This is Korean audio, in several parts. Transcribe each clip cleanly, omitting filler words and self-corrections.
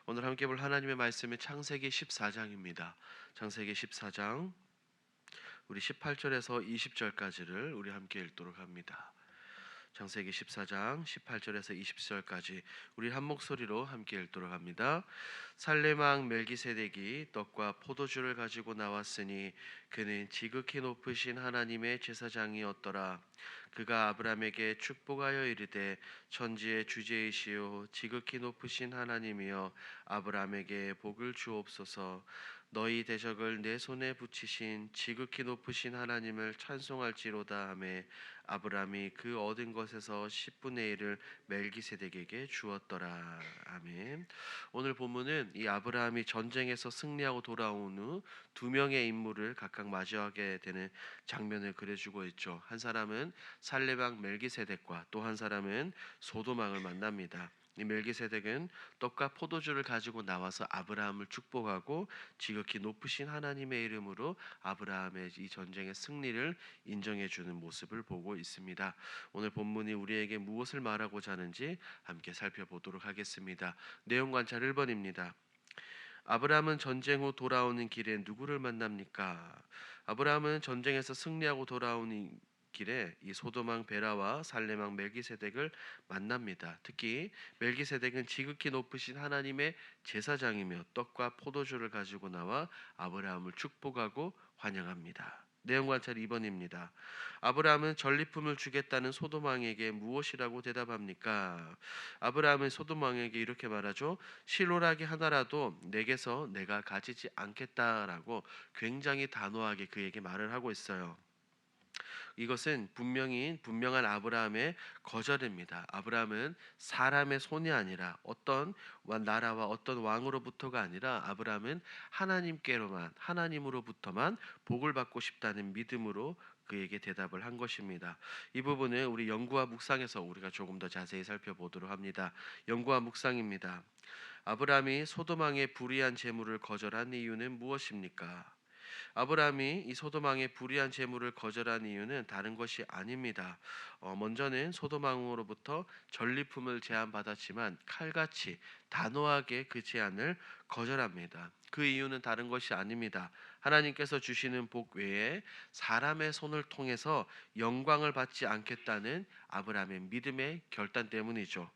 오늘 함께 볼 하나님의 말씀은 창세기 14장입니다. 창세기 14장 우리 18절에서 20절까지를 우리 함께 읽도록 합니다. 창세기 14장 18절에서 20절까지 우리 한 목소리로 함께 읽도록 합니다. 살레망 멜기세덱이 떡과 포도주를 가지고 나왔으니 그는 지극히 높으신 하나님의 제사장이었더라. 그가 아브라함에게 축복하여 이르되 천지의 주제이시오 지극히 높으신 하나님이여 아브라함에게 복을 주옵소서. 너희 대적을 내 손에 붙이신 지극히 높으신 하나님을 찬송할지로다 하며 아브라함이 그 얻은 것에서 10분의 1을 멜기세덱에게 주었더라. 아멘. 오늘 본문은 이 아브라함이 전쟁에서 승리하고 돌아온 후 두 명의 인물을 각각 마주하게 되는 장면을 그려주고 있죠. 한 사람은 살레방 멜기세덱과 또 한 사람은 소도망을 만납니다. 이 멜기세덱은 떡과 포도주를 가지고 나와서 아브라함을 축복하고 지극히 높으신 하나님의 이름으로 아브라함의 이 전쟁의 승리를 인정해 주는 모습을 보고 있습니다. 오늘 본문이 우리에게 무엇을 말하고자 하는지 함께 살펴보도록 하겠습니다. 내용 관찰 1번입니다. 아브라함은 전쟁 후 돌아오는 길에 누구를 만납니까? 아브라함은 전쟁에서 승리하고 돌아오는 길에 이 소돔왕 베라와 살레망 멜기세덱을 만납니다. 특히 멜기세덱은 지극히 높으신 하나님의 제사장이며 떡과 포도주를 가지고 나와 아브라함을 축복하고 환영합니다. 내용 관찰 2번입니다. 아브라함은 전리품을 주겠다는 소돔 왕에게 무엇이라고 대답합니까? 아브라함은 소돔 왕에게 이렇게 말하죠. 실오라기 하나라도 내게서 내가 가지지 않겠다라고 굉장히 단호하게 그에게 말을 하고 있어요. 이것은 분명한 아브라함의 거절입니다. 아브라함은 사람의 손이 아니라 어떤 나라와 어떤 왕으로부터가 아니라 아브라함은 하나님으로부터만 복을 받고 싶다는 믿음으로 그에게 대답을 한 것입니다. 이 부분은 우리 연구와 묵상에서 우리가 조금 더 자세히 살펴보도록 합니다. 연구와 묵상입니다. 아브라함이 소돔왕의 불의한 제물을 거절한 이유는 무엇입니까? 아브라함이 이 소돔왕의 불의한 제물을 거절한 이유는 다른 것이 아닙니다. 먼저는 소돔왕으로부터 전리품을 제안받았지만 칼같이 단호하게 그 제안을 거절합니다. 그 이유는 다른 것이 아닙니다. 하나님께서 주시는 복 외에 사람의 손을 통해서 영광을 받지 않겠다는 아브라함의 믿음의 결단 때문이죠.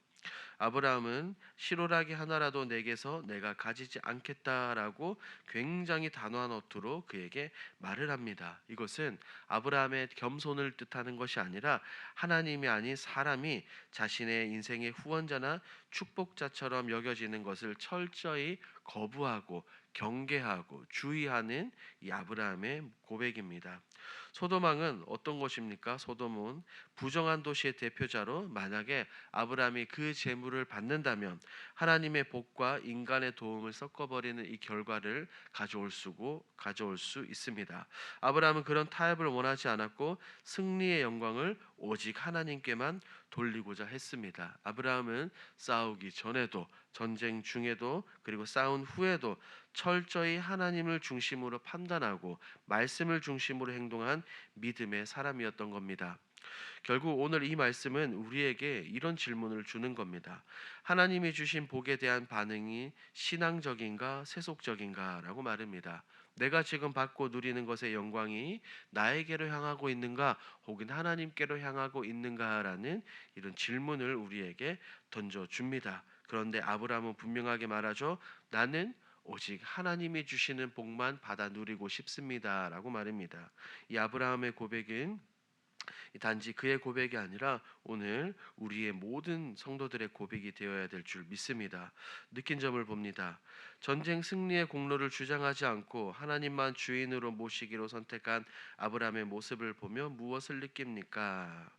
아브라함은 실오라기 하나라도 내게서 내가 가지지 않겠다라고 굉장히 단호한 어투로 그에게 말을 합니다. 이것은 아브라함의 겸손을 뜻하는 것이 아니라 하나님이 아닌 사람이 자신의 인생의 후원자나 축복자처럼 여겨지는 것을 철저히 거부하고 경계하고 주의하는 이 아브라함의 고백입니다. 소돔왕은 어떤 것입니까? 소돔은 부정한 도시의 대표자로 만약에 아브라함이 그 재물을 받는다면 하나님의 복과 인간의 도움을 섞어버리는 이 결과를 가져올 수 있습니다. 아브라함은 그런 타협을 원하지 않았고 승리의 영광을 오직 하나님께만 돌리고자 했습니다. 아브라함은 싸우기 전에도 전쟁 중에도 그리고 싸운 후에도 철저히 하나님을 중심으로 판단하고 말씀을 중심으로 행동한 믿음의 사람이었던 겁니다. 결국 오늘 이 말씀은 우리에게 이런 질문을 주는 겁니다. 하나님이 주신 복에 대한 반응이 신앙적인가 세속적인가라고 말합니다. 내가 지금 받고 누리는 것의 영광이 나에게로 향하고 있는가 혹은 하나님께로 향하고 있는가라는 이런 질문을 우리에게 던져줍니다. 그런데 아브라함은 분명하게 말하죠. 나는 오직 하나님이 주시는 복만 받아 누리고 싶습니다라고 말합니다. 이 아브라함의 고백은 단지 그의 고백이 아니라 오늘 우리의 모든 성도들의 고백이 되어야 될 줄 믿습니다. 느낀 점을 봅니다. 전쟁 승리의 공로를 주장하지 않고 하나님만 주인으로 모시기로 선택한 아브라함의 모습을 보며 무엇을 느낍니까?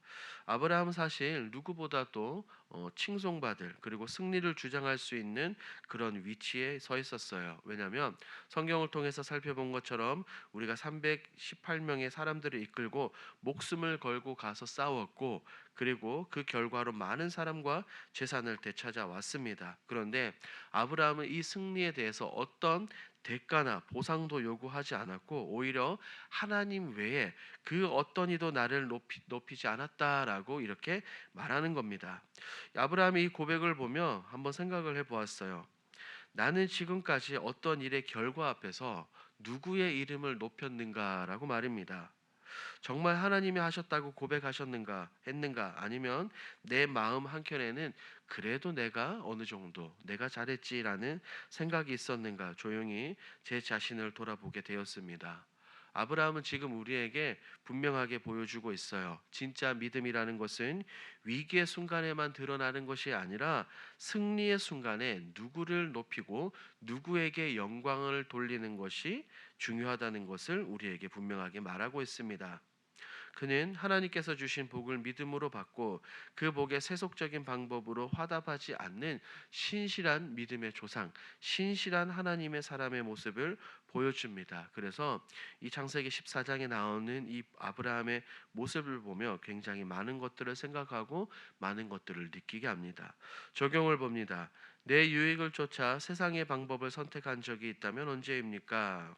아브라함은 사실 누구보다도 칭송받을 그리고 승리를 주장할 수 있는 그런 위치에 서 있었어요. 왜냐하면 성경을 통해서 살펴본 것처럼 우리가 318명의 사람들을 이끌고 목숨을 걸고 가서 싸웠고 그리고 그 결과로 많은 사람과 재산을 되찾아 왔습니다. 그런데 아브라함은 이 승리에 대해서 어떤 대가나 보상도 요구하지 않았고 오히려 하나님 외에 그 어떤 이도 나를 높이지 않았다라고 이렇게 말하는 겁니다. 아브라함이 이 고백을 보며 한번 생각을 해보았어요. 나는 지금까지 어떤 일의 결과 앞에서 누구의 이름을 높였는가라고 말입니다. 정말 하나님이 하셨다고 고백하셨는가 했는가, 아니면 내 마음 한켠에는 그래도 내가 어느 정도 내가 잘했지라는 생각이 있었는가, 조용히 제 자신을 돌아보게 되었습니다. 아브라함은 지금 우리에게 분명하게 보여주고 있어요. 진짜 믿음이라는 것은 위기의 순간에만 드러나는 것이 아니라 승리의 순간에 누구를 높이고 누구에게 영광을 돌리는 것이 중요하다는 것을 우리에게 분명하게 말하고 있습니다. 그는 하나님께서 주신 복을 믿음으로 받고 그 복의 세속적인 방법으로 화답하지 않는 신실한 믿음의 조상, 신실한 하나님의 사람의 모습을 보여줍니다. 그래서 이 창세기 14장에 나오는 이 아브라함의 모습을 보며 굉장히 많은 것들을 생각하고 많은 것들을 느끼게 합니다. 적용을 봅니다. 내 유익을 쫓아 세상의 방법을 선택한 적이 있다면 언제입니까?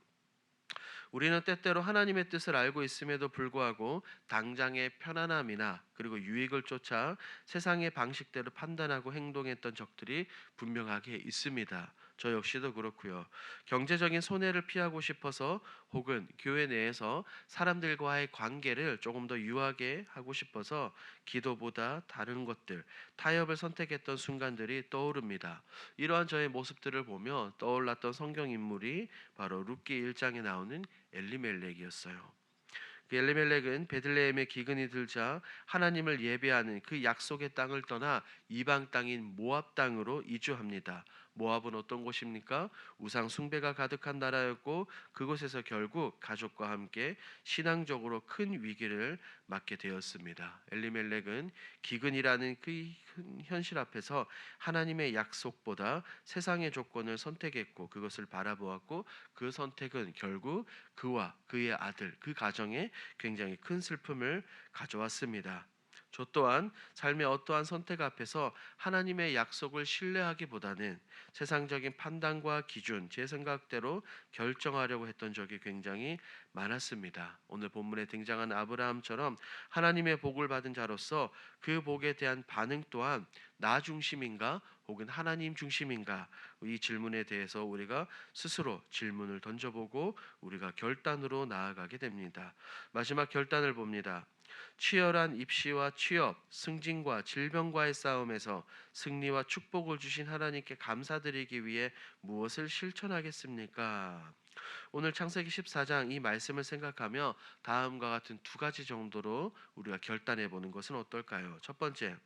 우리는 때때로 하나님의 뜻을 알고 있음에도 불구하고 당장의 편안함이나 그리고 유익을 쫓아 세상의 방식대로 판단하고 행동했던 적들이 분명하게 있습니다. 저 역시도 그렇고요. 경제적인 손해를 피하고 싶어서 혹은 교회 내에서 사람들과의 관계를 조금 더 유하게 하고 싶어서 기도보다 다른 것들, 타협을 선택했던 순간들이 떠오릅니다. 이러한 저의 모습들을 보며 떠올랐던 성경 인물이 바로 룻기 1장에 나오는 엘리멜렉이었어요. 그 엘리멜렉은 베들레헴에 기근이 들자 하나님을 예배하는 그 약속의 땅을 떠나 이방 땅인 모압 땅으로 이주합니다. 모압은 어떤 곳입니까? 우상 숭배가 가득한 나라였고 그곳에서 결국 가족과 함께 신앙적으로 큰 위기를 맞게 되었습니다. 엘리멜렉은 기근이라는 그 현실 앞에서 하나님의 약속보다 세상의 조건을 선택했고 그것을 바라보았고 그 선택은 결국 그와 그의 아들, 그 가정에 굉장히 큰 슬픔을 가져왔습니다. 저 또한 삶의 어떠한 선택 앞에서 하나님의 약속을 신뢰하기보다는 세상적인 판단과 기준, 제 생각대로 결정하려고 했던 적이 굉장히 많았습니다. 오늘 본문에 등장한 아브라함처럼 하나님의 복을 받은 자로서 그 복에 대한 반응 또한 나 중심인가 혹은 하나님 중심인가, 이 질문에 대해서 우리가 스스로 질문을 던져보고 우리가 결단으로 나아가게 됩니다. 마지막 결단을 봅니다. 치열한 입시와 취업, 승진과 질병과의 싸움에서 승리와 축복을 주신 하나님께 감사드리기 위해 무엇을 실천하겠습니까? 오늘 창세기 14장 이 말씀을 생각하며 다음과 같은 두 가지 정도로 우리가 결단해 보는 것은 어떨까요? 첫 번째,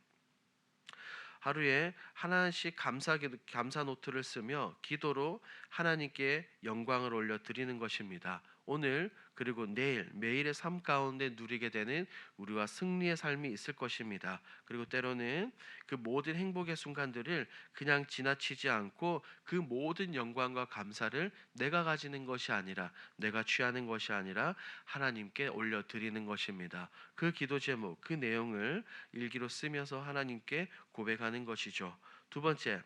하루에 하나씩 감사 노트를 쓰며 기도로 하나님께 영광을 올려 드리는 것입니다. 오늘 그리고 내일 매일의 삶 가운데 누리게 되는 우리와 승리의 삶이 있을 것입니다. 그리고 때로는 그 모든 행복의 순간들을 그냥 지나치지 않고 그 모든 영광과 감사를 내가 가지는 것이 아니라, 내가 취하는 것이 아니라 하나님께 올려 드리는 것입니다. 그 기도 제목, 그 내용을 일기로 쓰면서 하나님께 고백하는 것이죠. 두 번째,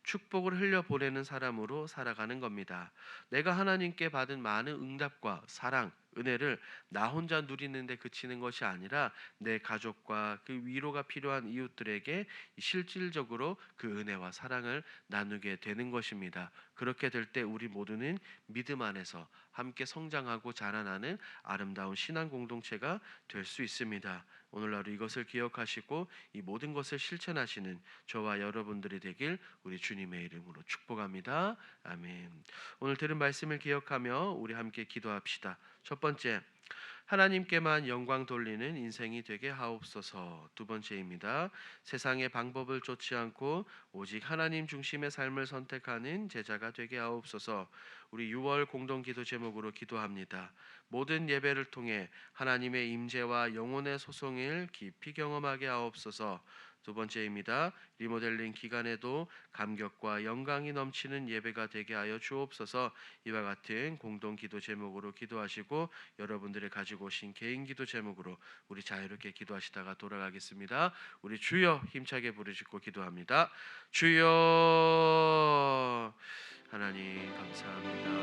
축복을 흘려 보내는 사람으로 살아가는 겁니다. 내가 하나님께 받은 많은 응답과 사랑, 은혜를 나 혼자 누리는데 그치는 것이 아니라 내 가족과 그 위로가 필요한 이웃들에게 실질적으로 그 은혜와 사랑을 나누게 되는 것입니다. 그렇게 될 때 우리 모두는 믿음 안에서 함께 성장하고 자라나는 아름다운 신앙 공동체가 될 수 있습니다. 오늘 하루 이것을 기억하시고 이 모든 것을 실천하시는 저와 여러분들이 되길 우리 주님의 이름으로 축복합니다. 아멘. 오늘 들은 말씀을 기억하며 우리 함께 기도합시다. 첫 번째, 하나님께만 영광 돌리는 인생이 되게 하옵소서. 두 번째입니다. 세상의 방법을 쫓지 않고 오직 하나님 중심의 삶을 선택하는 제자가 되게 하옵소서. 우리 6월 공동 기도 제목으로 기도합니다. 모든 예배를 통해 하나님의 임재와 영혼의 소송을 깊이 경험하게 하옵소서. 두 번째입니다. 리모델링 기간에도 감격과 영광이 넘치는 예배가 되게 하여 주옵소서. 이와 같은 공동 기도 제목으로 기도하시고 여러분들이 가지고 오신 개인 기도 제목으로 우리 자유롭게 기도하시다가 돌아가겠습니다. 우리 주여 힘차게 부르짖고 기도합니다. 주여, 하나님 감사합니다.